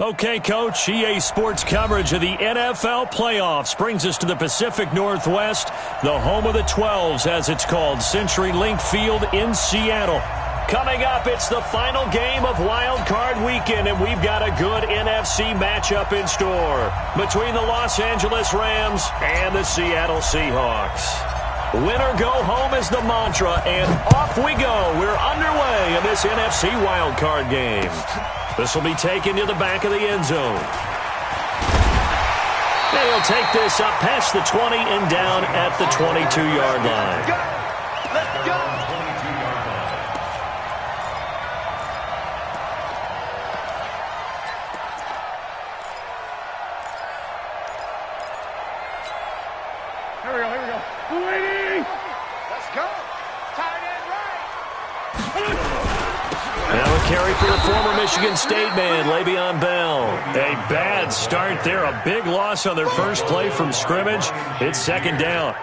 Okay, Coach, EA Sports coverage of the NFL playoffs brings us to the Pacific Northwest, the home of the 12s, as it's called, CenturyLink Field in Seattle. Coming up, it's the final game of Wild Card Weekend, and we've got a good NFC matchup in store between the Los Angeles Rams and the Seattle Seahawks. Win or go home is the mantra, and off we go. We're underway in this NFC Wild Card game. This will be taken to the back of the end zone. And he'll take this up past the 20 and down at the 22-yard line. Let's go. Here we go. Waiting. Let's go. Tight end right. Now a carry for the former Michigan State man, Le'Veon Bell. A bad start there. A big loss on their first play from scrimmage. It's second down.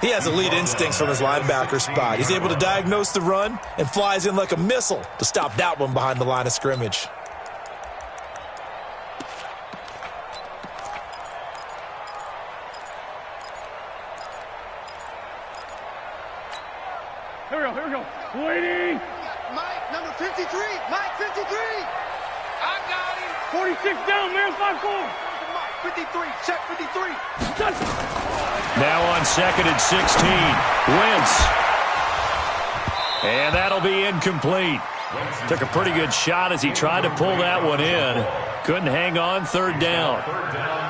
He has elite instincts from his linebacker spot. He's able to diagnose the run and flies in like a missile to stop that one behind the line of scrimmage. Here we go. Waiting. Mike, number 53. Mike, 53. I got him. 46 down, man. 5-4. Mike, 53. Check 53. Now on second and 16. Wentz. And that'll be incomplete. Took a pretty good shot as he tried to pull that one in. Couldn't hang on, third down.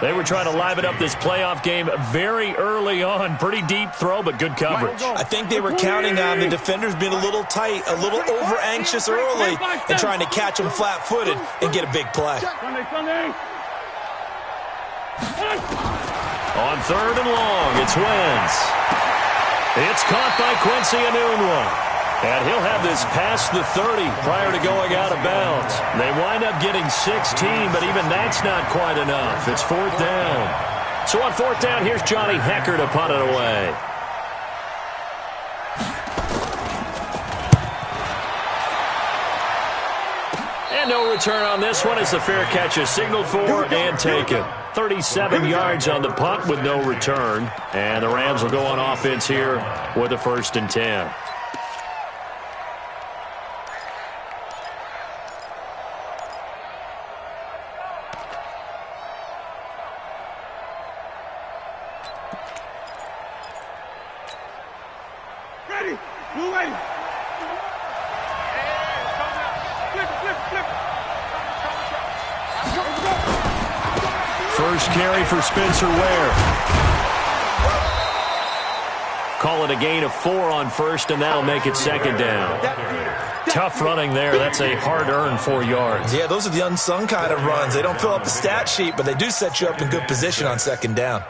They were trying to liven up this playoff game very early on. Pretty deep throw, but good coverage. I think they were counting on the defenders being a little tight, a little over-anxious early, and trying to catch them flat-footed and get a big play. Sunday. On third and long, it's Wentz. It's caught by Quincy Enunwa. And he'll have this past the 30 prior to going out of bounds. They wind up getting 16, but even that's not quite enough. It's fourth down. So on fourth down, here's Johnny Hecker to punt it away. And no return on this one as the fair catch is signaled for and taken. 37 yards on the punt with no return. And the Rams will go on offense here with a 1st and 10. Ready. Blue ready. Flip. First carry for Spencer Ware. Call it a gain of 4 on first, and that'll make it second down. Tough running there. That's a hard-earned 4 yards. Yeah, those are the unsung kind of runs. They don't fill up the stat sheet, but they do set you up in good position on second down.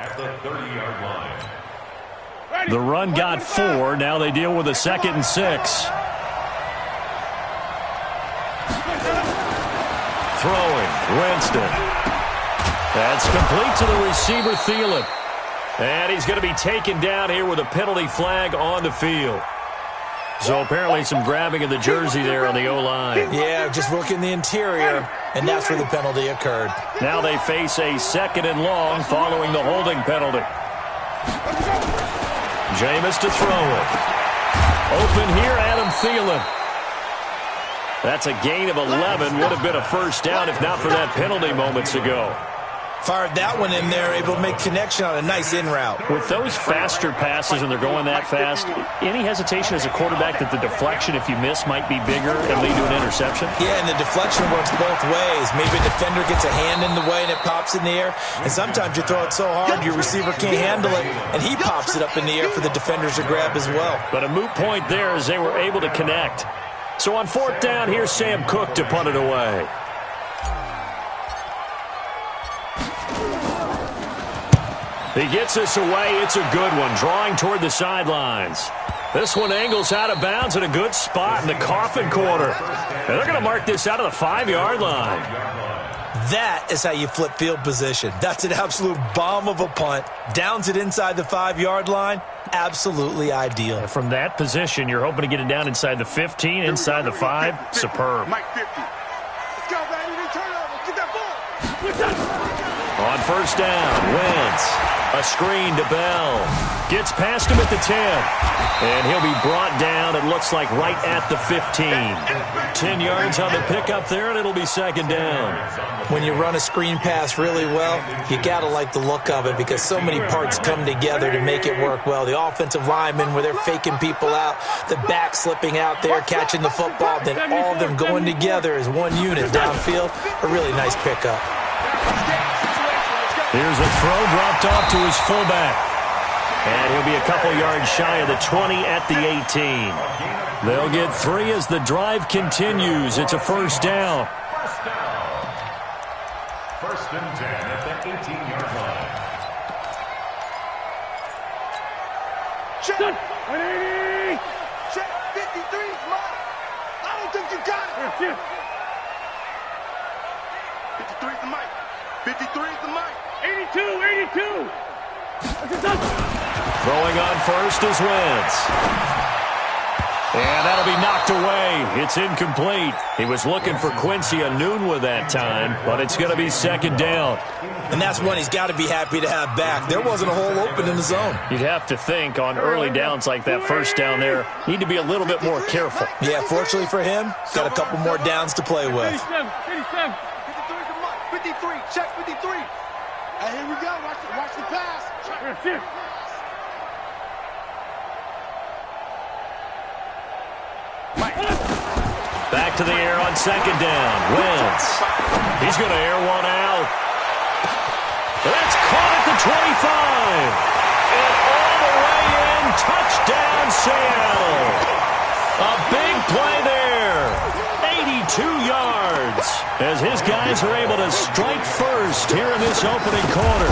The run got 4. Now they deal with a 2nd and 6. Throwing. Winston. That's complete to the receiver, Thielen. And he's going to be taken down here with a penalty flag on the field. So apparently some grabbing of the jersey there on the O-line. Yeah, just looking the interior, and that's where the penalty occurred. Now they face a 2nd and long following the holding penalty. Jameis to throw it. Open here, Adam Thielen. That's a gain of 11. Would have been a first down if not for that penalty moments ago. Fired that one in there, able to make connection on a nice in route. With those faster passes and they're going that fast, any hesitation as a quarterback that the deflection, if you miss, might be bigger and lead to an interception? Yeah, and the deflection works both ways. Maybe a defender gets a hand in the way and it pops in the air. And sometimes you throw it so hard your receiver can't handle it, and he pops it up in the air for the defenders to grab as well. But a moot point there as they were able to connect. So on fourth down, here's Sam Cook to punt it away. He gets this away. It's a good one, drawing toward the sidelines. This one angles out of bounds at a good spot in the coffin corner. And they're going to mark this out of the 5-yard line. That is how you flip field position. That's an absolute bomb of a punt. Downs it inside the 5-yard line. Absolutely ideal. And from that position, you're hoping to get it down inside the 15, inside the 5. Superb. Mike 50. Let's go, baby. Return over. Get that ball. On first down, Wentz. A screen to Bell. Gets past him at the 10. And he'll be brought down, it looks like, right at the 15. 10 yards on the pickup there, and it'll be second down. When you run a screen pass really well, you got to like the look of it because so many parts come together to make it work well. The offensive linemen, where they're faking people out, the back slipping out there, catching the football, then all of them going together as one unit downfield. A really nice pickup. Here's a throw dropped off to his fullback. And he'll be a couple yards shy of the 20 at the 18. They'll get 3 as the drive continues. It's a first down. First and 10 at the 18-yard line. Check. 180. Check. 53's mine. I don't think you got it. 53's the mic. 53's the mic. 82. Throwing on first is Wentz. And that'll be knocked away. It's incomplete. He was looking for Quincy Enunwa that time, but it's going to be second down. And that's one he's got to be happy to have back. There wasn't a hole open in the zone. You'd have to think on early downs like that first down there, need to be a little bit more careful. Yeah, fortunately for him, got a couple more downs to play with. 87. 53's the mic. 53. Check 53. And here we go. Watch the pass. Back to the air on second down. Wentz. He's going to air one out. That's caught at the 25. And all the way in. Touchdown, Seattle. A big play there. 82 yards. As his guys are able to strike first here in this opening quarter.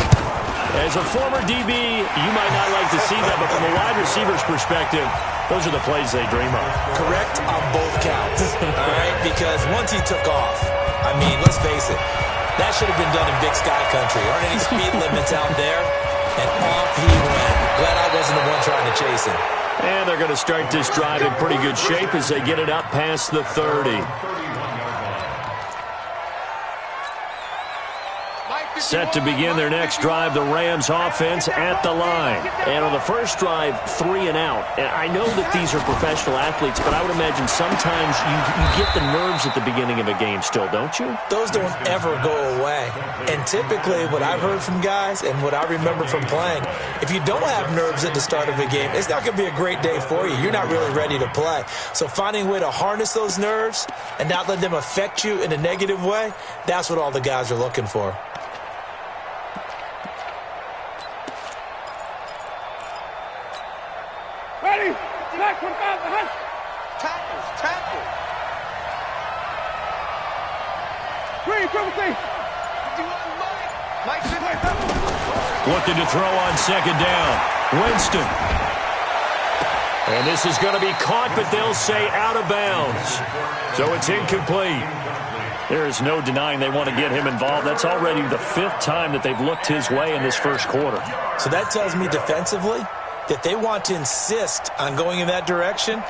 As a former DB, you might not like to see that, but from a wide receiver's perspective, those are the plays they dream of. Correct on both counts, all right? Because once he took off, I mean, let's face it, that should have been done in Big Sky Country. Aren't any speed limits out there? And off he went. Glad I wasn't the one trying to chase him. And they're going to start this drive in pretty good shape as they get it up past the 30. Set to begin their next drive, the Rams offense at the line. And on the first drive, 3 and out. And I know that these are professional athletes, but I would imagine sometimes you get the nerves at the beginning of a game still, don't you? Those don't ever go away. And typically what I've heard from guys and what I remember from playing, if you don't have nerves at the start of a game, it's not going to be a great day for you. You're not really ready to play. So finding a way to harness those nerves and not let them affect you in a negative way, that's what all the guys are looking for. Ready. Back from out the hunt. Tackle. 3, triple T. 51 Mike 50. Looking to throw on second down. Winston. And this is going to be caught, but they'll say out of bounds. So it's incomplete. There is no denying they want to get him involved. That's already the 5th time that they've looked his way in this first quarter. So that tells me defensively that they want to insist on going in that direction.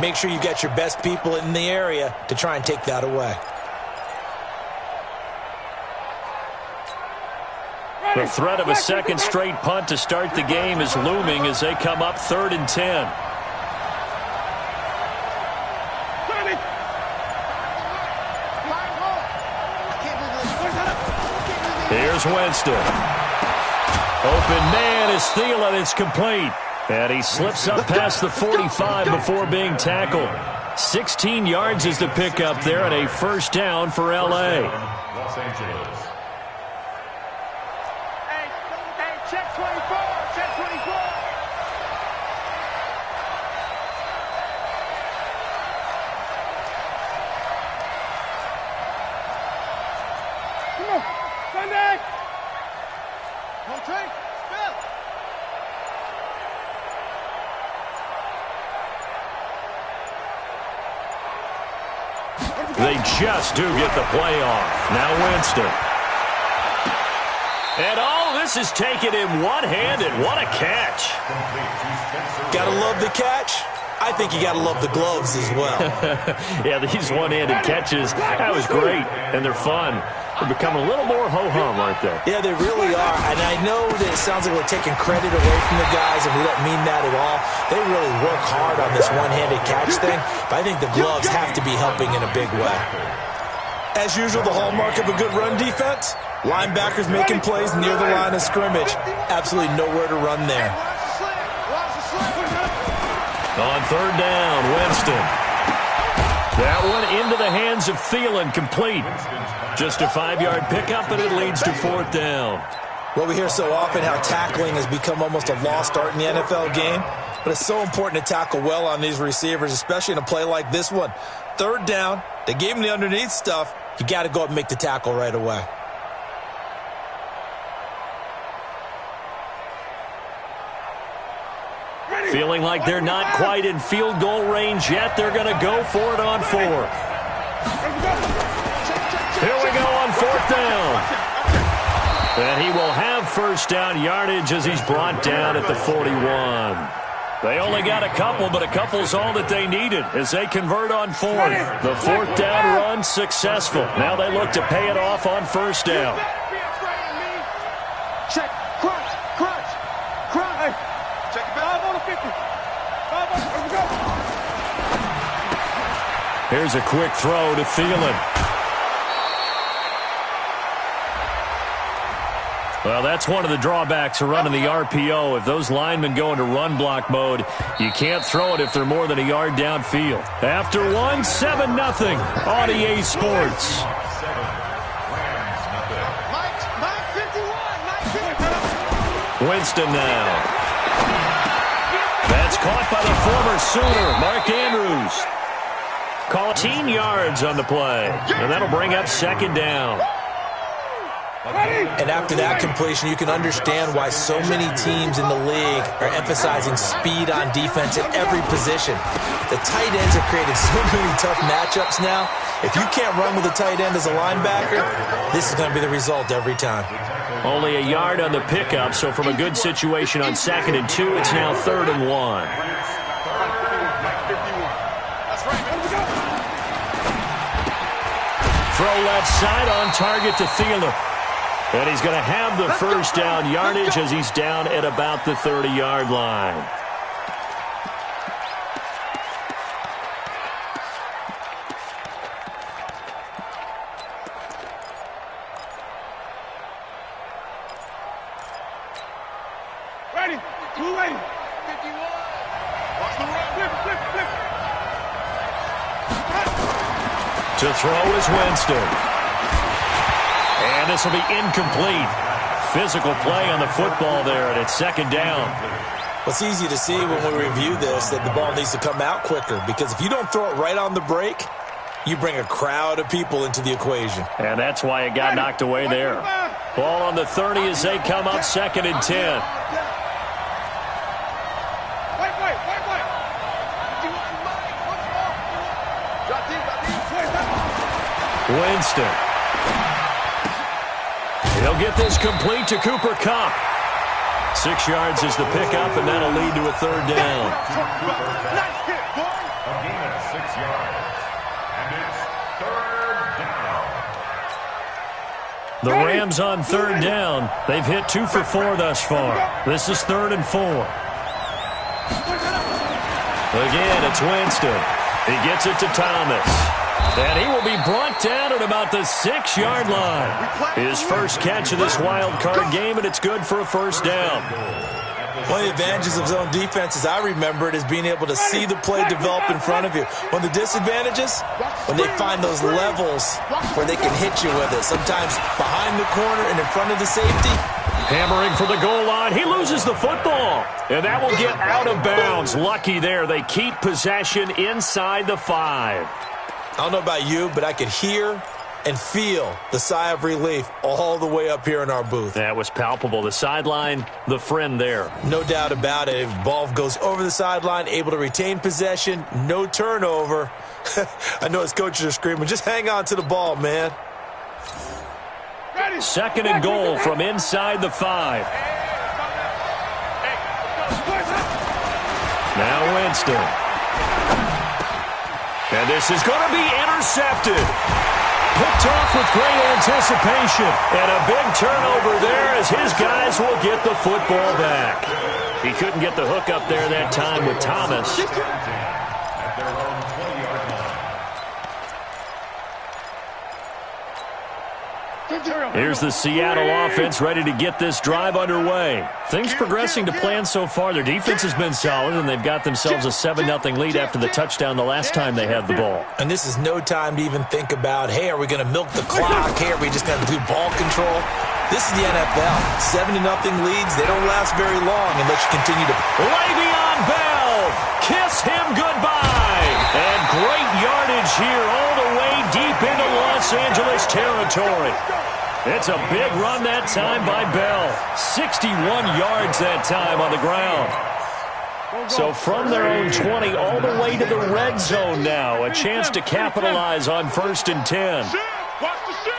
Make sure you got your best people in the area to try and take that away. The threat of a second straight punt to start the game is looming as they come up 3rd and 10. Here's Winston. Open man is Thielen. It's complete. And he slips up past the 45 before being tackled. 16 yards is the pickup there and a first down for L.A. Los Angeles. Hey, check 24. Check 24. Come on. Sunday. No take. Bill. They just do get the play off. Now Winston. And all this is taken in one-handed. What a catch. Gotta love the catch. I think you got to love the gloves as well. Yeah, these one-handed catches, that was great, and they're fun. They're becoming a little more ho-hum, aren't they? Yeah, they really are. And I know that it sounds like we're taking credit away from the guys, and we don't mean that at all. They really work hard on this one-handed catch thing, but I think the gloves have to be helping in a big way. As usual, the hallmark of a good run defense, linebackers making plays near the line of scrimmage. Absolutely nowhere to run there. On third down, Winston. That one into the hands of Thielen, complete. Just a 5-yard pickup, and it leads to fourth down. Well, we hear so often how tackling has become almost a lost art in the NFL game, but it's so important to tackle well on these receivers, especially in a play like this one. Third down, they gave him the underneath stuff. You got to go up and make the tackle right away. Feeling like they're not quite in field goal range yet. They're going to go for it on fourth. Here we go on fourth down. And he will have first down yardage as he's brought down at the 41. They only got a couple, but a couple's all that they needed as they convert on fourth. The fourth down run successful. Now they look to pay it off on first down. Check, crunch, crunch, crunch. Check it back. 5 on the 50. 5 on, here we go. Here's a quick throw to Thielen. Well, that's one of the drawbacks of running the RPO. If those linemen go into run block mode, you can't throw it if they're more than a yard downfield. After one, 7-0 on EA Sports. Winston now. That's caught by the former Sooner, Mark Andrews. Call 18 yards on the play, and that'll bring up second down. And after that completion, you can understand why so many teams in the league are emphasizing speed on defense at every position. The tight ends have created so many tough matchups now. If you can't run with a tight end as a linebacker, this is going to be the result every time. Only a yard on the pickup, so from a good situation on 2nd and 2, it's now 3rd and 1. Throw left side on target to Thielen. And he's going to have the first down yardage as he's down at about the 30-yard line. Ready, 2-8. 51. Watch the run. Flip. To throw is Winston. And this will be incomplete. Physical play on the football there, and it's second down. Well, it's easy to see when we review this that the ball needs to come out quicker, because if you don't throw it right on the break, you bring a crowd of people into the equation. And that's why it got knocked away there. Ball on the 30 as they come up 2nd and 10. Winston. He'll get this complete to Cooper Kupp. 6 yards is the pickup, and that'll lead to a 3rd down. Nice hit, boy. A gain of 6 yards. And it's 3rd down. The Rams on 3rd down. They've hit 2 for 4 thus far. This is 3rd and 4. Again, it's Winston. He gets it to Thomas. And he will be brought down at about the 6-yard line. His first catch of this wild card game, and it's good for a first down. One of the advantages of zone defense, as I remember it, is being able to see the play develop in front of you. One of the disadvantages, when they find those levels where they can hit you with it, sometimes behind the corner and in front of the safety. Hammering for the goal line. He loses the football. And that will get out of bounds. Lucky there. They keep possession inside the 5. I don't know about you, but I could hear and feel the sigh of relief all the way up here in our booth. That was palpable. The sideline, the friend there. No doubt about it. If ball goes over the sideline, able to retain possession, no turnover. I know his coaches are screaming, just hang on to the ball, man. 2nd and goal from inside the 5. Now Winston. And this is going to be intercepted. Picked off with great anticipation. And a big turnover there as his guys will get the football back. He couldn't get the hook up there that time with Thomas. Here's the Seattle offense ready to get this drive underway. Things progressing to plan so far. Their defense has been solid, and they've got themselves a 7-0 lead after the touchdown the last time they had the ball. And this is no time to even think about, hey, are we going to milk the clock? Hey, are we just going to do ball control? This is the NFL. 7-0 leads, they don't last very long unless you continue to... Le'Veon Bell, kiss him goodbye. And great yardage here all the way deep into Los Angeles territory. It's a big run that time by Bell. 61 yards that time on the ground. So from their own 20 all the way to the red zone now. A chance to capitalize on 1st and 10. Watch the shift.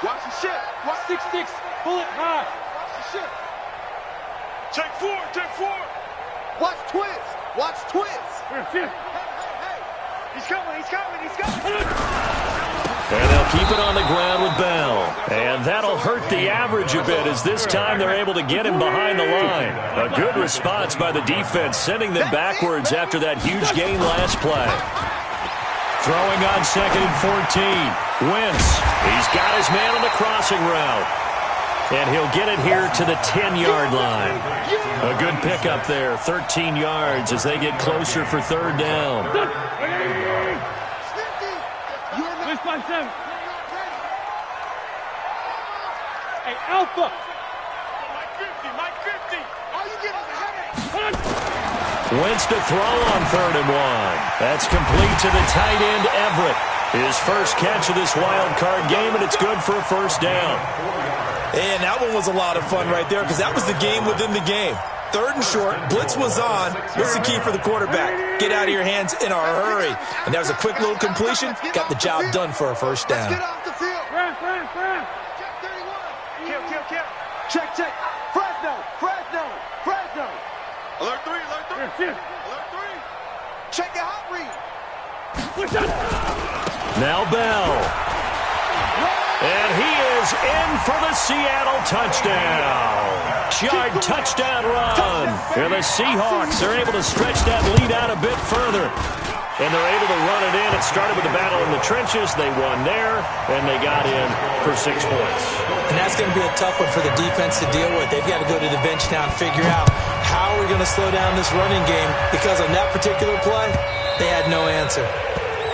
Watch the shit. Watch 6-6. Pull it high. Watch the shit. Take 4. Take 4. Watch twins. Watch twins. Hey. He's coming. He's coming. He's coming. And they'll keep it on the ground with Bell. And that'll hurt the average a bit as this time they're able to get him behind the line. A good response by the defense, sending them backwards after that huge gain last play. Throwing on 2nd and 14. Wentz. He's got his man on the crossing route. And he'll get it here to the 10-yard line. A good pickup there, 13 yards as they get closer for 3rd down. Hey, Alpha. Mike 50. Mike 50. All you get is a headache. Wentz to throw on 3rd and 1. That's complete to the tight end, Everett. His first catch of this wild card game, and it's good for a 1st down. And that one was a lot of fun right there because that was the game within the game. 3rd and short, blitz was on. What's the key for the quarterback? Get out of your hands in a hurry. And that was a quick little completion. Got the job done for a 1st down. Let's get off the field. Check 31. Kill. Check. Fresno. Alert 3. Alert 3. Alert 3. Check your hot read. Now Bell. And he is in for the Seattle touchdown. Yard touchdown run. And the Seahawks are able to stretch that lead out a bit further. And they're able to run it in. It started with the battle in the trenches. They won there, and they got in for 6 points. And that's going to be a tough one for the defense to deal with. They've got to go to the bench now and figure out how we're going to slow down this running game because on that particular play, they had no answer.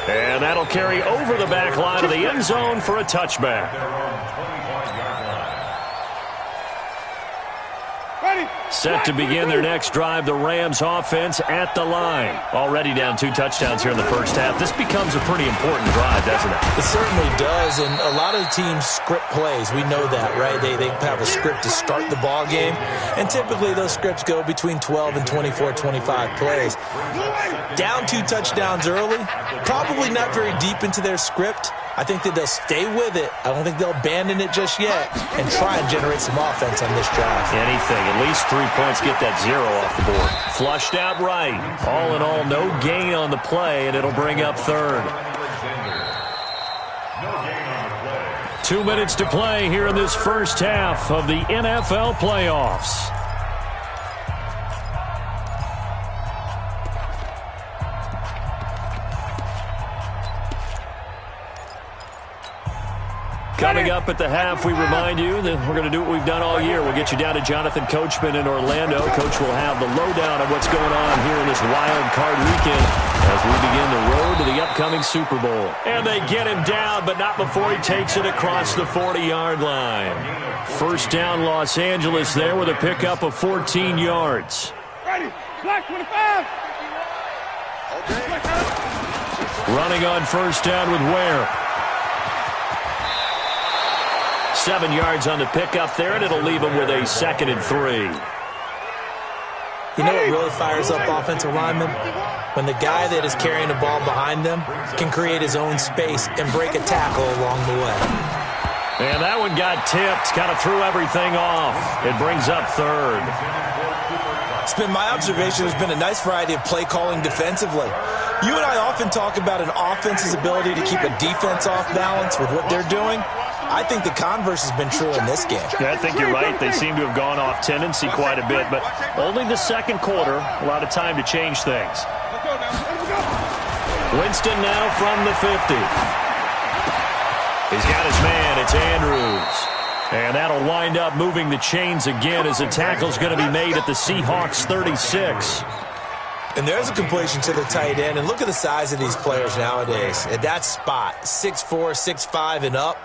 And that'll carry over the back line of the end zone for a touchback. Set to begin their next drive, the Rams offense at the line. Already down 2 touchdowns here in the first half. This becomes a pretty important drive, doesn't it? It certainly does, and a lot of teams script plays. We know that, right? They have a script to start the ball game, and typically those scripts go between 12 and 24, 25 plays. Down 2 touchdowns early, probably not very deep into their script. I think that they'll stay with it. I don't think they'll abandon it just yet and try and generate some offense on this drive. Anything. At least 3 points. Get that 0 off the board. Flushed out right. All in all, no gain on the play, and it'll bring up 3rd. 2 minutes to play here in this first half of the NFL playoffs. Coming up at the half, we remind you that we're going to do what we've done all year. We'll get you down to Jonathan Coachman in Orlando. Coach will have the lowdown of what's going on here in this wild card weekend as we begin the road to the upcoming Super Bowl. And they get him down, but not before he takes it across the 40-yard line. 1st down, Los Angeles there with a pickup of 14 yards. Ready. Black 25. Running on 1st down with Ware. 7 yards on the pickup there, and it'll leave him with a 2nd and 3. You know what really fires up offensive linemen? When the guy that is carrying the ball behind them can create his own space and break a tackle along the way. And that one got tipped, kind of threw everything off. It brings up 3rd. It's been my observation there's been a nice variety of play calling defensively. You and I often talk about an offense's ability to keep a defense off balance with what they're doing. I think the converse has been true in this game. Yeah, I think you're right. They seem to have gone off tendency quite a bit, but only the second quarter, a lot of time to change things. Winston now from the 50. He's got his man. It's Andrews. And that'll wind up moving the chains again as a tackle's going to be made at the Seahawks 36. And there's a completion to the tight end. And look at the size of these players nowadays. At that spot, 6'4", 6'5", and up.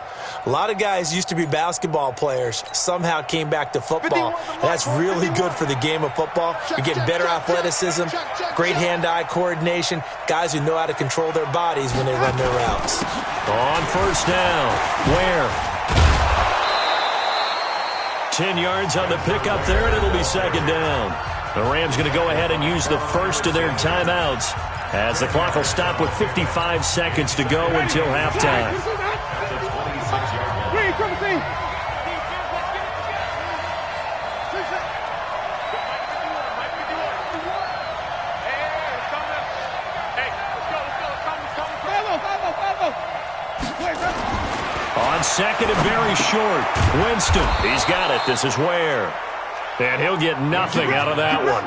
A lot of guys used to be basketball players, somehow came back to football. And that's really good for the game of football. You're getting better athleticism, great hand-eye coordination, guys who know how to control their bodies when they run their routes. On first down, Ware. 10 yards on the pickup there, and it'll be second down. The Rams going to go ahead and use the first of their timeouts as the clock will stop with 55 seconds to go until halftime. On second and very short, Winston. He's got it. This is Ware. And he'll get nothing out of that one.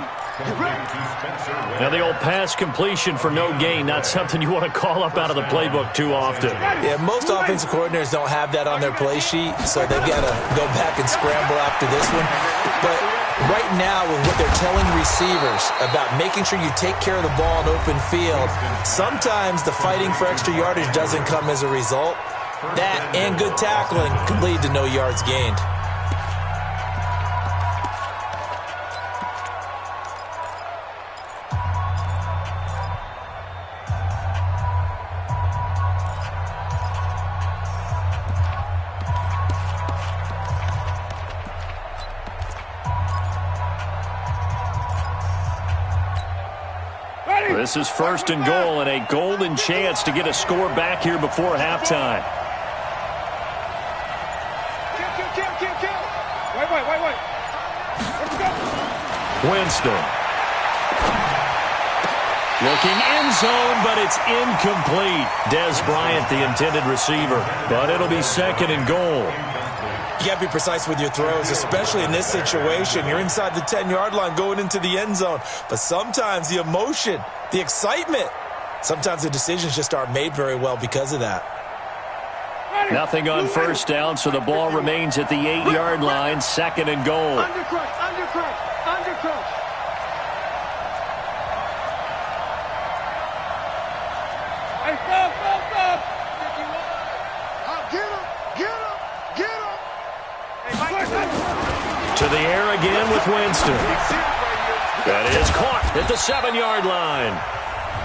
Now the old pass completion for no gain, not something you want to call up out of the playbook too often. Yeah, most offensive coordinators don't have that on their play sheet, so they've got to go back and scramble after this one. But right now, with what they're telling receivers about making sure you take care of the ball in open field, sometimes the fighting for extra yardage doesn't come as a result. That and good tackling could lead to no yards gained. This is first and goal and a golden chance to get a score back here before halftime. Wait. Let's go. Winston. Looking end zone, but it's incomplete. Des Bryant, the intended receiver. But it'll be second and goal. You got to be precise with your throws, especially in this situation. You're inside the 10-yard line going into the end zone. But sometimes the emotion, the excitement, sometimes the decisions just aren't made very well because of that. Nothing on first down, so the ball remains at the 8-yard line, second and goal. Undercrush. Hey, stop. Get him. To the air again with Winston. That is caught at the 7-yard line.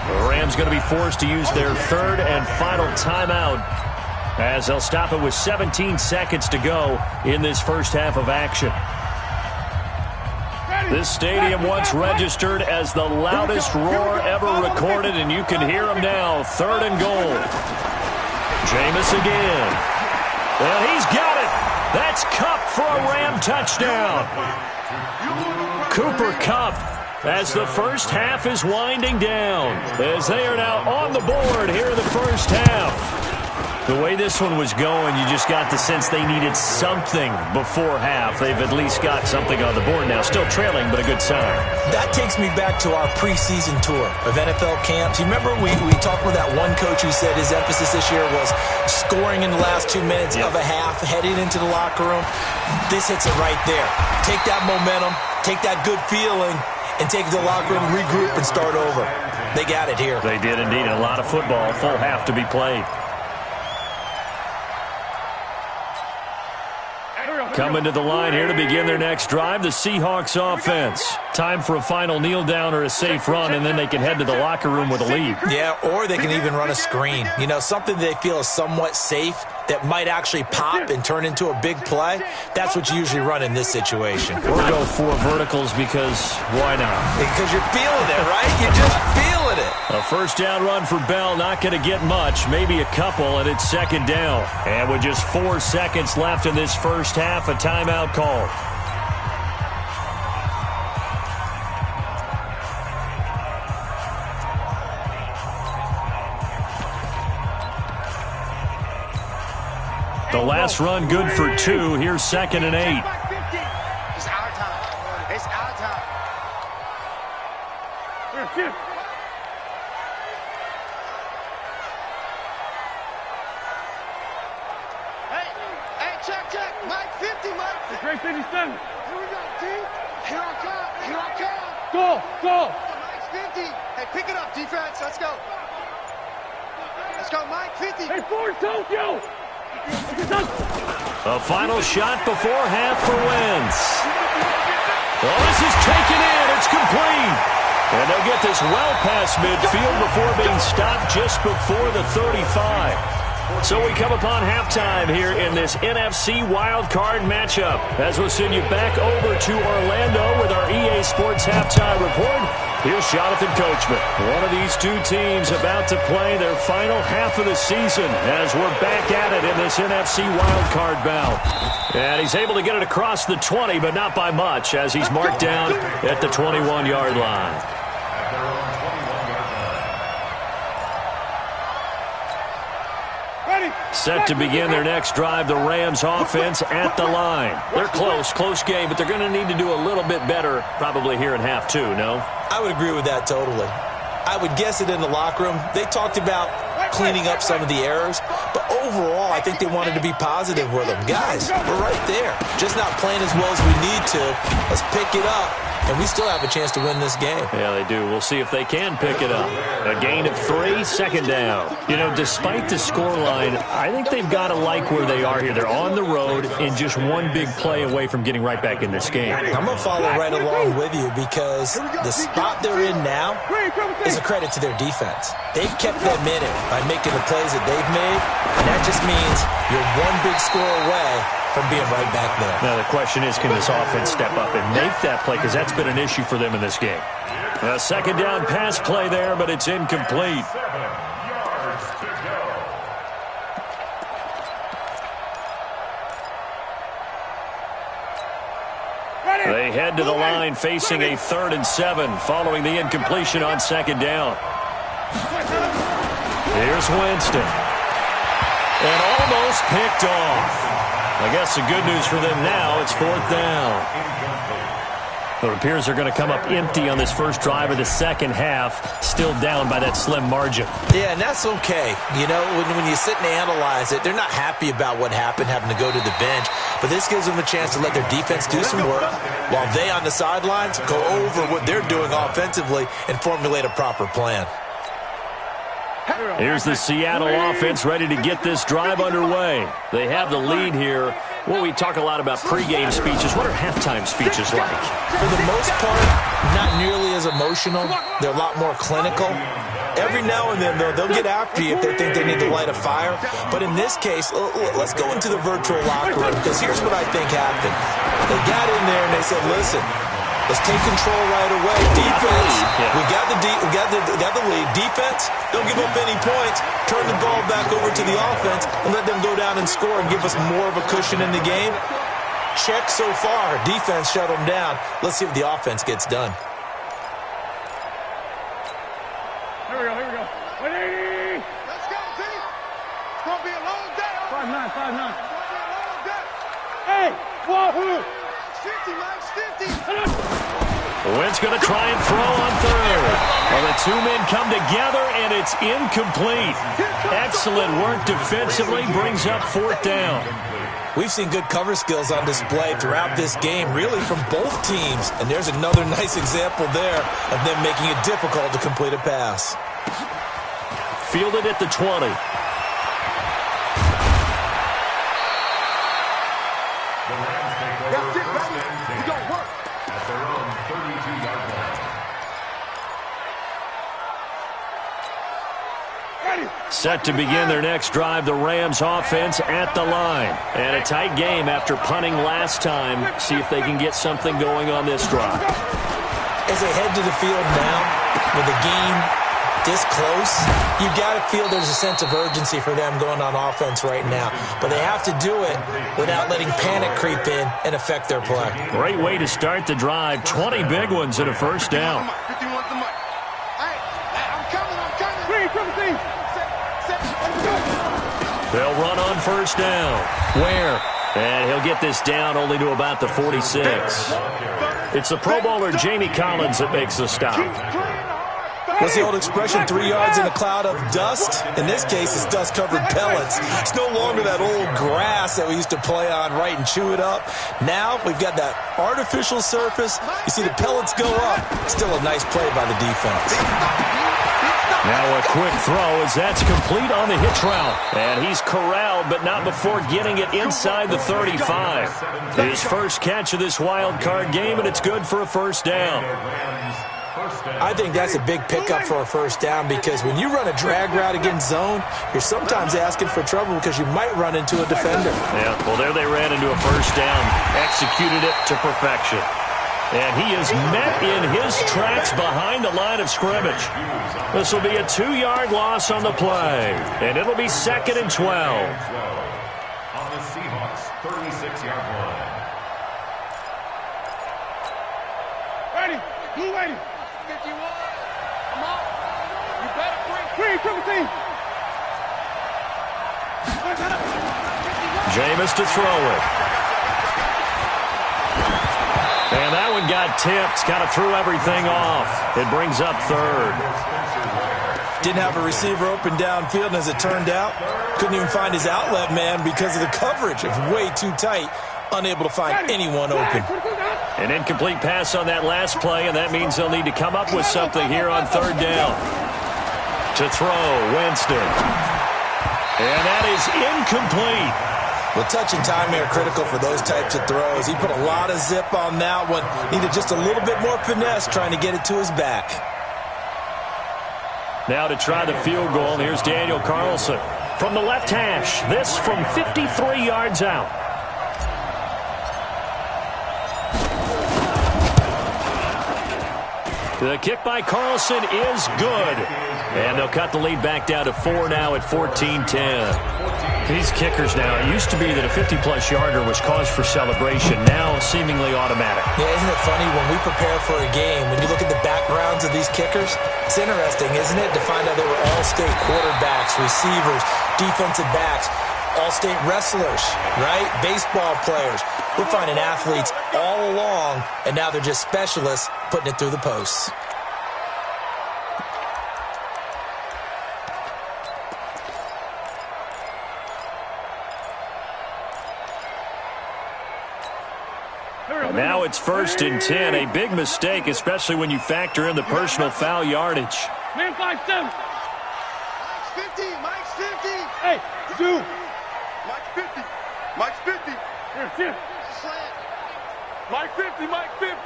The Rams going to be forced to use their third and final timeout as they'll stop it with 17 seconds to go in this first half of action. This stadium once registered as the loudest roar ever recorded, and you can hear them now. Third and goal. Jameis again. Well, he's got it. That's Kupp for a Ram touchdown. Cooper Kupp as the first half is winding down, as they are now on the board here in the first half. The way this one was going, you just got the sense they needed something before half. They've at least got something on the board now. Still trailing, but a good sign. That takes me back to our preseason tour of NFL camps. You remember we talked with that one coach who said his emphasis this year was scoring in the last 2 minutes of a half, heading into the locker room. This hits it right there. Take that momentum, take that good feeling, and take it to the locker room, regroup, and start over. They got it here. They did indeed. A lot of football, full half to be played. Coming to the line here to begin their next drive, the Seahawks offense. Time for a final kneel down or a safe run, and then they can head to the locker room with a lead. Yeah, or they can even run a screen. You know, something they feel is somewhat safe that might actually pop and turn into a big play. That's what you usually run in this situation. Or go 4 verticals because why not? Because you're feeling it, right? You're just feeling it. A first down run for Bell, not going to get much, maybe a couple, and it's second down. And with just 4 seconds left in this first half, a timeout call. The last run good for 2. Here's 2nd and 8. It's our time. It's our time. Hey, check. Mike 50, Mike. Great 57. Here we go, T. Here I come. Go. Mike's 50. Hey, pick it up, defense. Let's go. Let's go, Mike 50. Hey, forward, Tokyo. A final shot before half for Wentz. Oh, this is taken in. It's complete. And they'll get this well past midfield before being stopped just before the 35. So we come upon halftime here in this NFC wildcard matchup. As we'll send you back over to Orlando with our EA Sports halftime report. Here's Jonathan Coachman. One of these two teams about to play their final half of the season as we're back at it in this NFC wildcard bout. And he's able to get it across the 20, but not by much as he's marked down at the 21-yard line. Set to begin their next drive, the Rams offense at the line. They're close game, but they're going to need to do a little bit better probably here in half 2, no? I would agree with that totally. I would guess it in the locker room. They talked about cleaning up some of the errors, but overall, I think they wanted to be positive with them. Guys, we're right there. Just not playing as well as we need to. Let's pick it up, and we still have a chance to win this game. Yeah, they do. We'll see if they can pick it up. A gain of 3, 2nd down. You know, despite the scoreline, I think they've got to like where they are here. They're on the road and just one big play away from getting right back in this game. I'm going to follow right along with you because the spot they're in now is a credit to their defense. They've kept them in it by making the plays that they've made, and that just means you're one big score away from being right back there. Now, the question is, can this offense step up and make that play? Because that's been an issue for them in this game. A 2nd down pass play there, but it's incomplete. 7 yards to go. They head to the line facing a 3rd and 7 following the incompletion on 2nd down. Here's Winston. And almost picked off. I guess the good news for them now, it's 4th down. It appears they're going to come up empty on this first drive of the second half, still down by that slim margin. Yeah, and that's okay. You know, when you sit and analyze it, they're not happy about what happened, having to go to the bench. But this gives them a chance to let their defense do some work while they on the sidelines go over what they're doing offensively and formulate a proper plan. Here's the Seattle offense ready to get this drive underway. They have the lead here. Well, we talk a lot about pregame speeches. What are halftime speeches like? For the most part, not nearly as emotional. They're a lot more clinical. Every now and then, though, they'll get after you if they think they need to light a fire. But in this case, let's go into the virtual locker room, because here's what I think happened. They got in there and they said, listen, let's take control right away. Defense, we got the lead. Defense, don't give up any points. Turn the ball back over to the offense and let them go down and score and give us more of a cushion in the game. Check so far. Defense shut them down. Let's see if the offense gets done. Here we go. 180. Let's go, T. It's going to be a long day. 5'9". It's going to be a long day. Hey, wahoo! Mike's 50. Wentz going to try and throw on 3rd. Well, the two men come together, and it's incomplete. Excellent work defensively, brings up 4th down. We've seen good cover skills on display throughout this game, really from both teams. And there's another nice example there of them making it difficult to complete a pass. Fielded at the 20. That's it, baby. We got work. At their own 32-yard line. Set to begin their next drive, the Rams offense at the line. And a tight game after punting last time. See if they can get something going on this drive. As they head to the field now, with the game this close, you got to feel there's a sense of urgency for them going on offense right now. But they have to do it without letting panic creep in and affect their play. Great way to start the drive. 20 big ones and a first down. 51 to Mike. Hey, I'm coming. 3, 17. Set. Let's go. They'll run on first down. Where? And he'll get this down only to about the 46. It's the Pro Bowler Jamie Collins that makes the stop. What's the old expression, 3 yards in a cloud of dust? In this case, it's dust-covered pellets. It's no longer that old grass that we used to play on, right, and chew it up. Now we've got that artificial surface. You see the pellets go up. Still a nice play by the defense. Now a quick throw as that's complete on the hitch route. And he's corralled, but not before getting it inside the 35. His first catch of this wild card game, and it's good for a first down. I think that's a big pickup for a first down because when you run a drag route against zone, you're sometimes asking for trouble because you might run into a defender. Yeah, well, there they ran into a first down, executed it to perfection. And he is met in his tracks behind the line of scrimmage. This will be a 2-yard loss on the play, and it'll be 2nd and 12. On the Seahawks' 36-yard line. Ready. Blue ready. 51. Come on. You better bring 17. Jameis to throw it. And that one got tipped. Kind of threw everything off. It brings up 3rd. Didn't have a receiver open downfield, and as it turned out, couldn't even find his outlet man because of the coverage. It was way too tight. Unable to find anyone open. An incomplete pass on that last play, and that means they'll need to come up with something here on 3rd down. To throw, Winston. And that is incomplete. Well, touch and timing are critical for those types of throws. He put a lot of zip on that one. Needed just a little bit more finesse trying to get it to his back. Now to try the field goal, here's Daniel Carlson. From the left hash, this from 53 yards out. The kick by Carlson is good. And they'll cut the lead back down to 4 now at 14-10. These kickers now, it used to be that a 50-plus yarder was cause for celebration. Now seemingly automatic. Yeah, isn't it funny when we prepare for a game, when you look at the backgrounds of these kickers, it's interesting, isn't it, to find out they were all-state quarterbacks, receivers, defensive backs, all-state wrestlers, right? Baseball players. We're finding athletes all along, and now they're just specialists putting it through the posts. Now it's 1st and 10. A big mistake, especially when you factor in the personal foul yardage. Man, 5-7. Mike's 50. Mike's 50. Hey, Zoo. Mike's 50. Mike's 50. Here. Slant. Mike 50. Mike 50.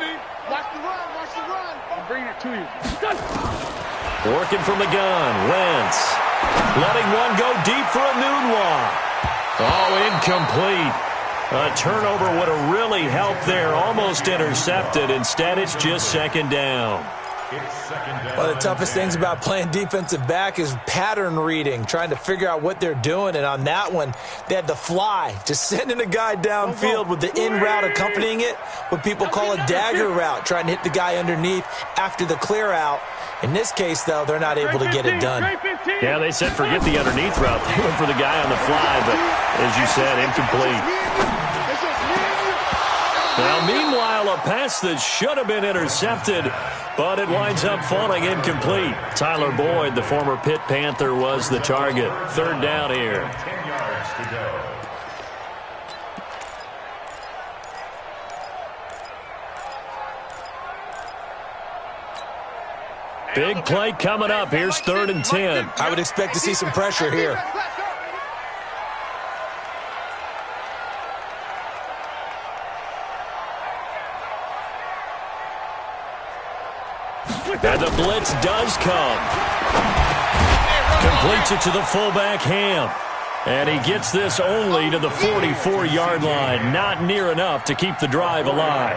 Watch the run. Watch the run. I'm bringing it to you. Working from the gun. Wentz. Letting one go deep for a noon walk. Oh, incomplete. A turnover would have really helped there. Almost intercepted. Instead, it's just 2nd down. One of the toughest things about playing defensive back is pattern reading, trying to figure out what they're doing. And on that one, they had the fly, just sending a guy downfield with the in route accompanying it, what people call a dagger route, trying to hit the guy underneath after the clear out. In this case, though, they're not able to get it done. Yeah, they said forget the underneath route. They went for the guy on the fly, but as you said, incomplete. Now, meanwhile, a pass that should have been intercepted, but it winds up falling incomplete. Tyler Boyd, the former Pitt Panther, was the target. 3rd down here. 10 yards to go. Big play coming up. Here's 3rd and 10. I would expect to see some pressure here. And the blitz does come. Completes it to the fullback, Ham. And he gets this only to the 44-yard line. Not near enough to keep the drive alive.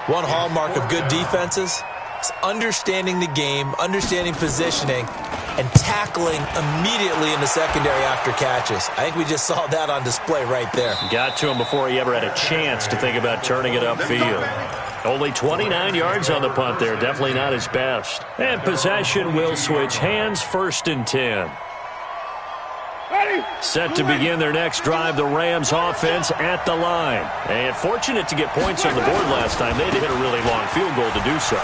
One hallmark of good defenses is understanding the game, understanding positioning, and tackling immediately in the secondary after catches. I think we just saw that on display right there. Got to him before he ever had a chance to think about turning it upfield. Only 29 yards on the punt there. Definitely not his best. And possession will switch hands. 1st and 10. Ready? Set to begin their next drive, the Rams offense at the line. And fortunate to get points on the board last time. They had to hit a really long field goal to do so.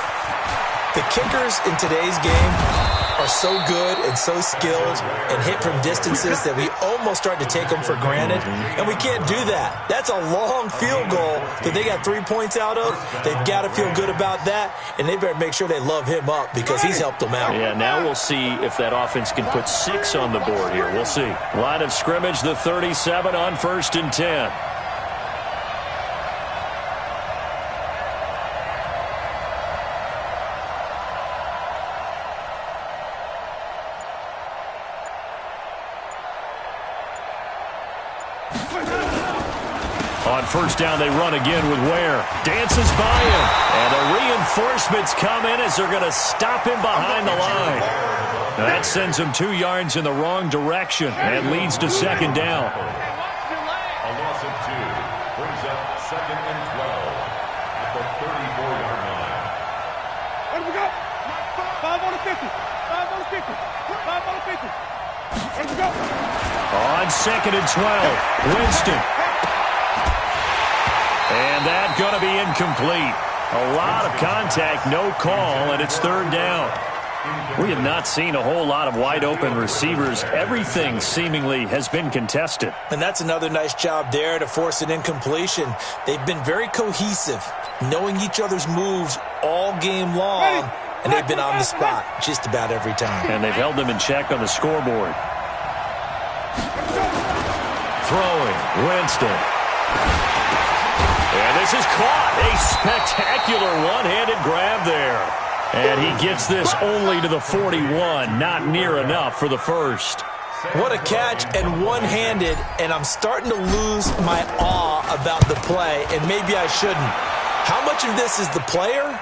The kickers in today's game are so good and so skilled and hit from distances that we almost start to take them for granted, and we can't do that. That's a long field goal that they got 3 points out of. They've got to feel good about that, and they better make sure they love him up because he's helped them out. Yeah, now we'll see if that offense can put 6 on the board here. We'll see. Line of scrimmage, the 37 on 1st and 10. On 1st down, they run again with Ware. Dances by him. And the reinforcements come in as they're going to stop him behind the line. Now that sends him 2 yards in the wrong direction and leads to 2nd down. A loss of 2 brings up 2nd and 12 at the 34-yard line. Where do we go? 5 on the 50. 5 on the 50. 5 on the 50. Where do we go? On 2nd and 12, Winston. And that's going to be incomplete. A lot of contact, no call, and it's 3rd down. We have not seen a whole lot of wide-open receivers. Everything seemingly has been contested. And that's another nice job there to force an incompletion. They've been very cohesive, knowing each other's moves all game long, and they've been on the spot just about every time. And they've held them in check on the scoreboard. Throwing, Winston. And this is caught. A spectacular one-handed grab there. And he gets this only to the 41. Not near enough for the first. What a catch and one-handed, and I'm starting to lose my awe about the play, and maybe I shouldn't. How much of this is the player?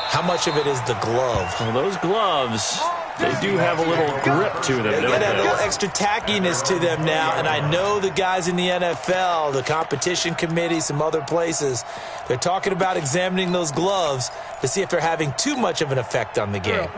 How much of it is the glove? Well, those gloves, they do have a little grip to them, They don't got a they? little extra tackiness to them now, and I know the guys in the NFL, the competition committee, some other places, they're talking about examining those gloves to see if they're having too much of an effect on the game.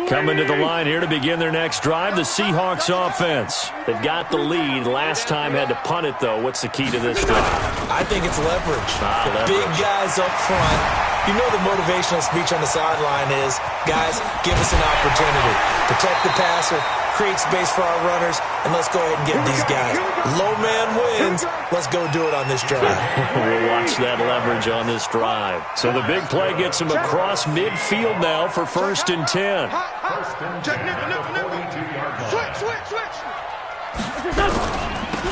Coming to the line here to begin their next drive, the Seahawks offense. They've got the lead. Last time had to punt it, though. What's the key to this drive? I think it's leverage. The Leverage. big guys up front. You know the motivational speech on the sideline is, guys, give us an opportunity. Protect the passer, create space for our runners, and let's go ahead and get these guys. Low man wins. Let's go do it on this drive. We'll watch that leverage on this drive. So the big play gets him across midfield now for 1st and 10. First and 10 at the 42-yard line. Switch.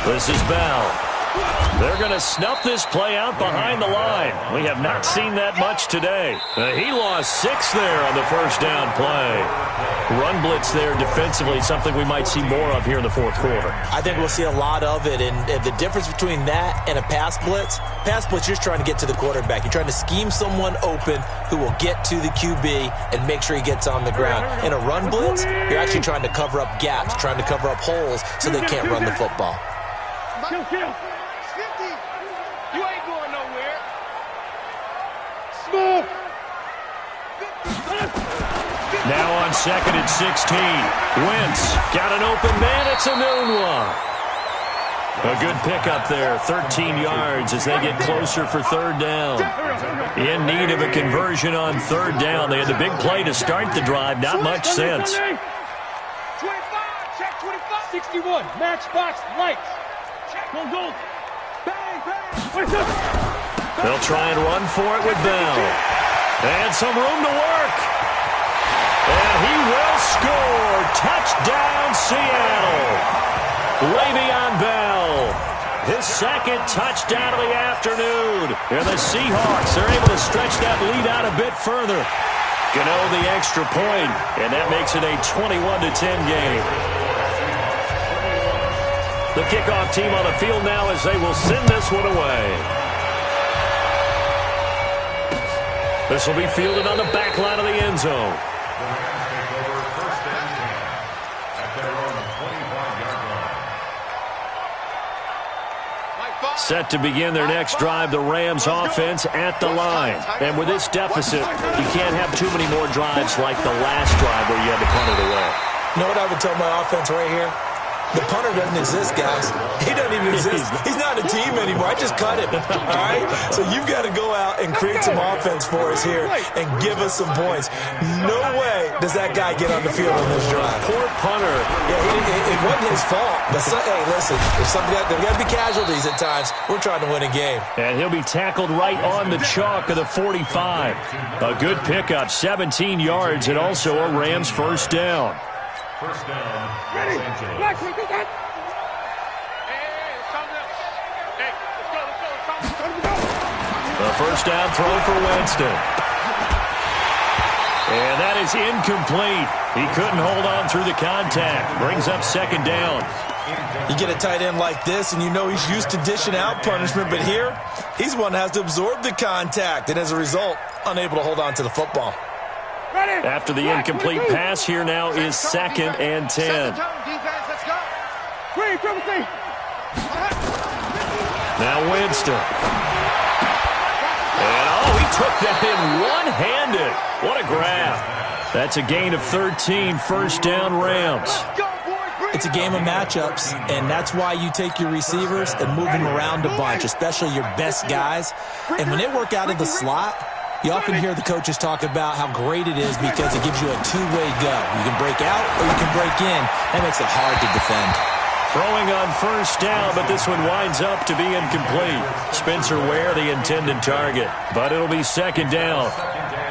This is Bell. They're going to snuff this play out behind the line. We have not seen that much today. He lost 6 there on the 1st down play. Run blitz there defensively, something we might see more of here in the 4th quarter. I think we'll see a lot of it, and the difference between that and a pass blitz, you're just trying to get to the quarterback. You're trying to scheme someone open who will get to the QB and make sure he gets on the ground. In a run blitz, you're actually trying to cover up gaps, trying to cover up holes so they can't run the football. Kill. 50. You ain't going nowhere. Smooth. Now on 2nd and 16. Wentz got an open man. It's a noon one. A good pickup there. 13 yards as they get closer for 3rd down. In need of a conversion on 3rd down. They had the big play to start the drive. Not much since. 25. Check 25. 61. Matchbox lights. Go. Bang. They'll try and run for it with Bell. And some room to work. And he will score. Touchdown, Seattle. Le'Veon Bell. His 2nd touchdown of the afternoon. And the Seahawks are able to stretch that lead out a bit further. Gano the extra point, and that makes it a 21-10 game. The kickoff team on the field now as they will send this one away. This will be fielded on the back line of the end zone. The Rams take over 1st and 10 at their own 25-yard line. Set to begin their next drive, the Rams offense at the line. And with this deficit, you can't have too many more drives like the last drive where you had to punt it away. You know what I would tell my offense right here? The punter doesn't exist, guys. He doesn't even exist. He's not a team anymore. I just cut him, all right? So you've got to go out and create some offense for us here and give us some points. No way does that guy get on the field on this drive. Poor punter. Yeah, it wasn't his fault. But, hey, listen, there's got to be casualties at times. We're trying to win a game. And he'll be tackled right on the chalk of the 45. A good pickup, 17 yards, and also a Rams first down. First down, Ready. Los Angeles. Let's go. The first down throw for Winston. And that is incomplete. He couldn't hold on through the contact. Brings up second down. You get a tight end like this, and you know he's used to dishing out punishment, but here, he's one that has to absorb the contact, and as a result, unable to hold on to the football. After the incomplete pass, here now is 2nd and 10. Set the tone, defense. Let's go. Now Winston. And, he took that in one-handed. What a grab. That's a gain of 13, first down Rams. It's a game of matchups, and that's why you take your receivers and move them around a bunch, especially your best guys. And when they work out of the slot, you often hear the coaches talk about how great it is because it gives you a two-way go. You can break out or you can break in. That makes it hard to defend. Throwing on first down, but this one winds up to be incomplete. Spencer Ware, the intended target, but it'll be second down.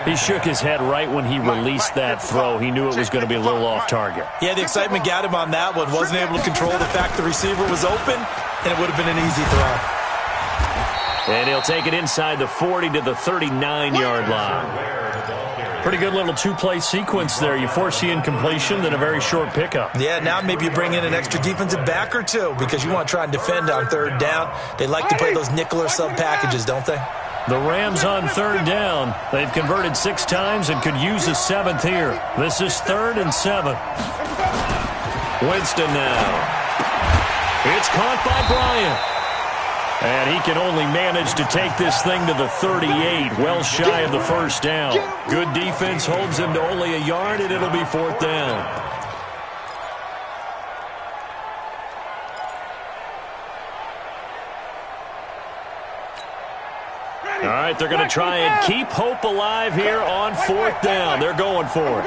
He shook his head right when he released that throw. He knew it was going to be a little off target. Yeah, the excitement got him on that one. Wasn't able to control the fact the receiver was open, and it would have been an easy throw. And he'll take it inside the 40 to the 39-yard line. Pretty good little two-play sequence there. You force the incompletion, then a very short pickup. Yeah, now maybe you bring in an extra defensive back or two because you want to try and defend on third down. They like to play those nickel or sub packages, don't they? The Rams on third down. They've converted 6 times and could use a 7th here. This is 3rd and 7. Winston now. It's caught by Bryant. And he can only manage to take this thing to the 38, well shy of the first down. Good defense holds him to only a yard, and it'll be 4th down. All right, they're going to try and keep hope alive here on 4th down. They're going for it.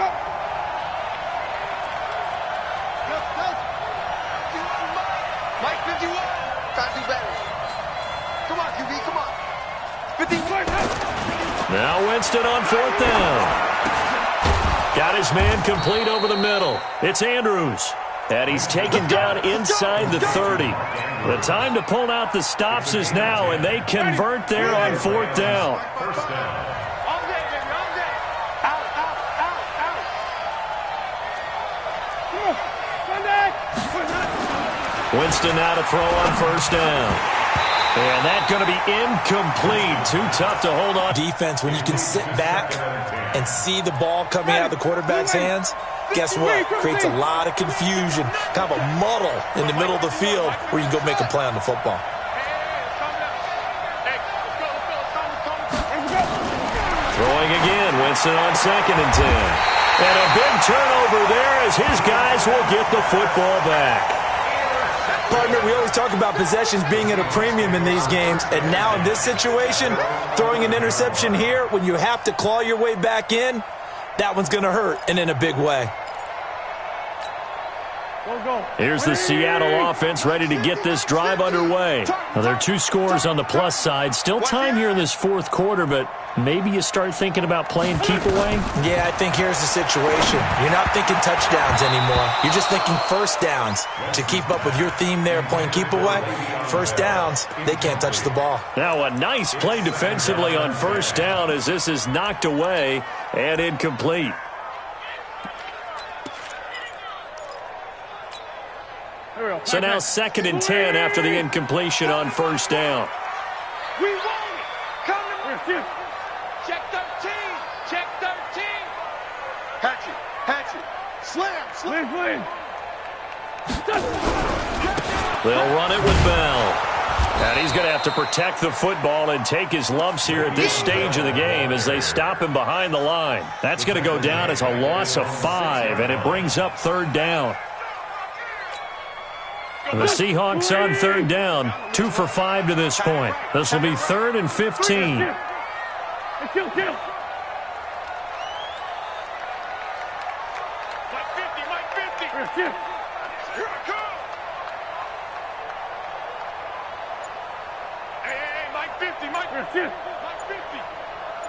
Mike 51. Try to do better. Come on, QB, come on. 51. Now Winston on 4th down. Got his man complete over the middle. It's Andrews. And he's taken down inside the 30. The time to pull out the stops is now, and they convert there on 4th down. First down. All day, baby, all day. Out. Winston now to throw on first down. And that's going to be incomplete. Too tough to hold on. Defense, when you can sit back and see the ball coming out of the quarterback's hands, guess what? Creates a lot of confusion, kind of a muddle in the middle of the field where you can go make a play on the football. Throwing again, Winston on 2nd and 10. And a big turnover there as his guys will get the football back. Partner, we always talk about possessions being at a premium in these games, and now in this situation, throwing an interception here when you have to claw your way back in, that one's going to hurt, and in a big way. Here's the Seattle offense ready to get this drive underway. Now, there are 2 scores on the plus side. Still time here in this 4th quarter, but maybe you start thinking about playing keep away? Yeah, I think here's the situation. You're not thinking touchdowns anymore. You're just thinking first downs. To keep up with your theme there, playing keep away, first downs, they can't touch the ball. Now a nice play defensively on first down as this is knocked away and incomplete. So now 2nd and 10 after the incompletion on first down. We want it. Come on. Check 13. Check 13. Hatchet. Slam. They'll run it with Bell. And he's going to have to protect the football and take his lumps here at this stage of the game as they stop him behind the line. That's going to go down as a loss of 5, and it brings up 3rd down. The Seahawks on third down, 2 for 5 to this point. This will be 3rd and 15.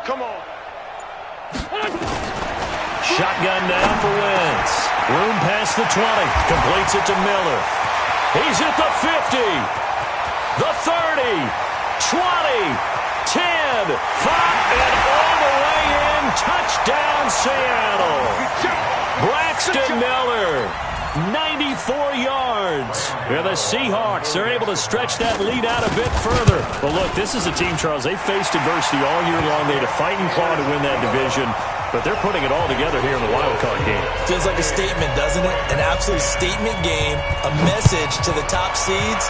Come on. Shotgun now for Wentz. Room past the 20. Completes it to Miller. He's at the 50. The 30. 20. 10. 5. And all the way in. Touchdown, Seattle. Braxton Miller. 94 yards. Yeah, the Seahawks are able to stretch that lead out a bit further. But look, this is a team, Charles, they faced adversity all year long. They had to fight and claw to win that division. But they're putting it all together here in the wild card game. Feels like a statement, doesn't it? An absolute statement game. A message to the top seeds.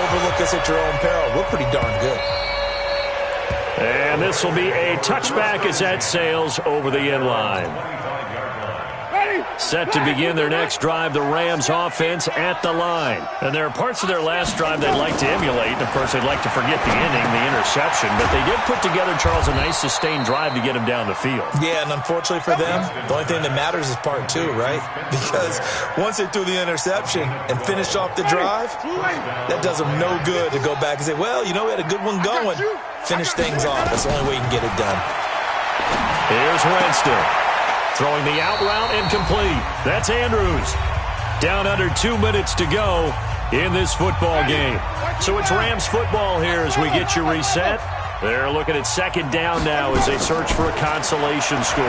Overlook us at your own peril. We're pretty darn good. And this will be a touchback as that sails over the end line. Set to begin their next drive, the Rams offense at the line. And there are parts of their last drive they'd like to emulate. And, of course, they'd like to forget the ending, the interception. But they did put together, Charles, a nice sustained drive to get him down the field. Yeah, and unfortunately for them, the only thing that matters is part 2, right? Because once they threw the interception and finished off the drive, that does them no good to go back and say, well, you know, we had a good one going. Finish things off. That's the only way you can get it done. Here's Winston. Throwing the out route incomplete. That's Andrews. Down under 2 minutes to go in this football game. So it's Rams football here as we get you reset. They're looking at 2nd down now as they search for a consolation score.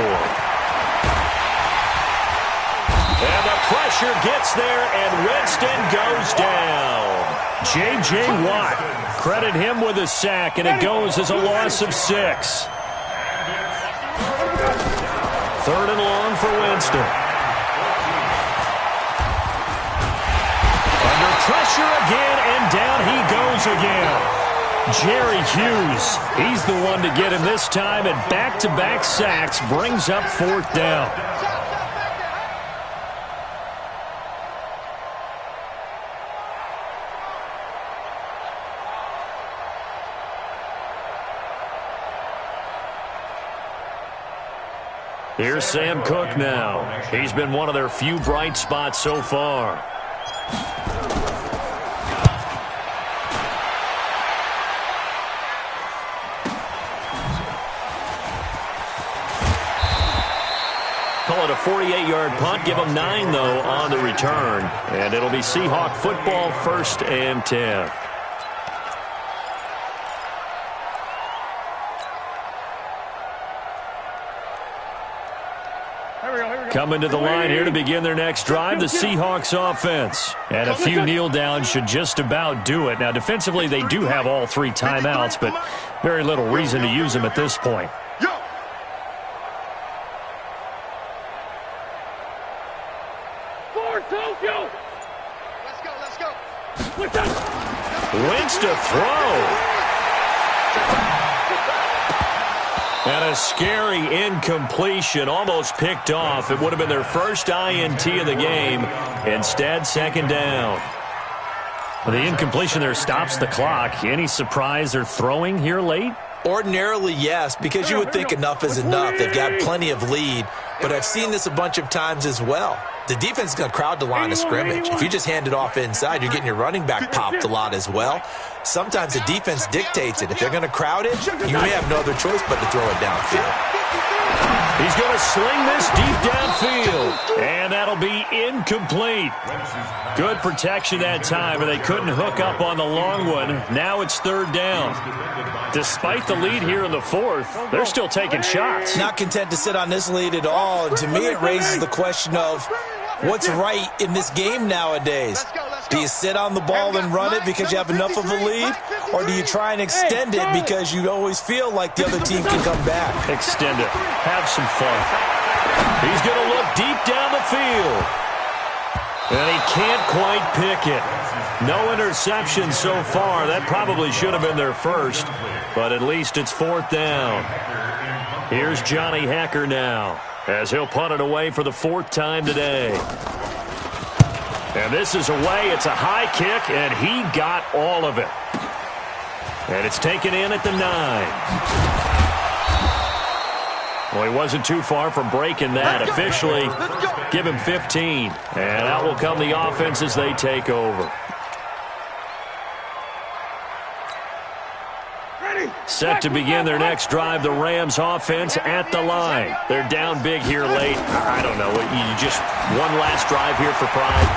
And the pressure gets there, and Winston goes down. J.J. Watt, credit him with a sack, and it goes as a loss of 6. 3rd and long for Winston. Under pressure again, and down he goes again. Jerry Hughes, he's the one to get him this time, and back-to-back sacks brings up 4th down. Here's Sam Cook now. He's been one of their few bright spots so far. Call it a 48-yard punt. Give them 9, though, on the return. And it'll be Seahawk football, 1st and 10. Coming to the line here to begin their next drive, the Seahawks offense. And a few kneel downs should just about do it. Now, defensively, they do have all 3 timeouts, but very little reason to use them at this point. Wentz to throw. And a scary incompletion, almost picked off. It would have been their first INT of the game. Instead, 2nd down. Well, the incompletion there stops the clock. Any surprise they're throwing here late? Ordinarily, yes, because you would think enough is enough. They've got plenty of lead, but I've seen this a bunch of times as well. The defense is going to crowd the line of scrimmage. If you just hand it off inside, you're getting your running back popped a lot as well. Sometimes the defense dictates it. If they're going to crowd it, you may have no other choice but to throw it downfield. He's going to sling this deep downfield, and that'll be incomplete. Good protection that time, and they couldn't hook up on the long one. Now it's 3rd down. Despite the lead here in the 4th, they're still taking shots. Not content to sit on this lead at all, and to me it raises the question of what's right in this game nowadays. Do you sit on the ball and run it because you have enough of a lead? Or do you try and extend it because you always feel like the other team can come back? Extend it. Have some fun. He's going to look deep down the field. And he can't quite pick it. No interception so far. That probably should have been their first. But at least it's 4th down. Here's Johnny Hecker now, as he'll punt it away for the 4th time today. And this is away. It's a high kick, and he got all of it. And it's taken in at the 9. Well, he wasn't too far from breaking that. Officially, give him 15. And out will come the offense as they take over. Set to begin their next drive, the Rams offense at the line. They're down big here late. I don't know. You just one last drive here for pride.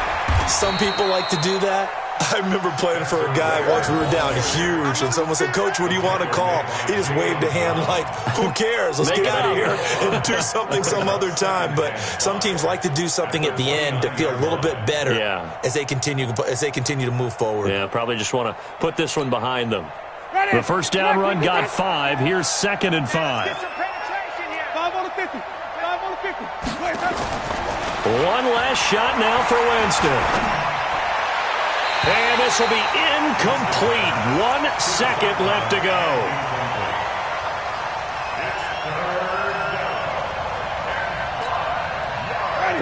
Some people like to do that. I remember playing for a guy once. We were down huge, and someone said, "Coach, what do you want to call?" He just waved a hand like, "Who cares? Let's get out of here and do something some other time." But some teams like to do something at the end to feel a little bit better as they continue to move forward. Yeah, probably just want to put this one behind them. The first down run got 5. Here's 2nd and 5. 5 on the 50. 5 on the 50. One last shot now for Winston. And this will be incomplete. 1 second left to go.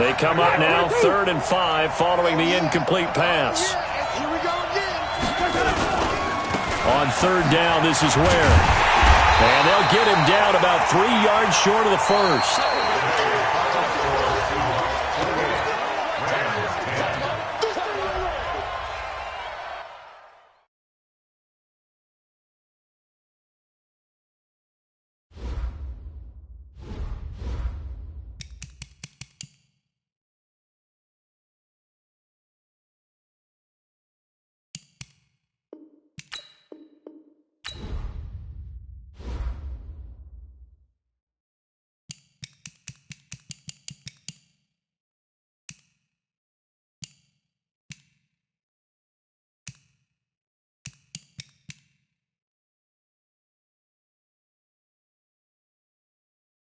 They come up now 3rd and 5 following the incomplete pass. Here we go again. On 3rd down, this is where. And they'll get him down about 3 yards short of the first.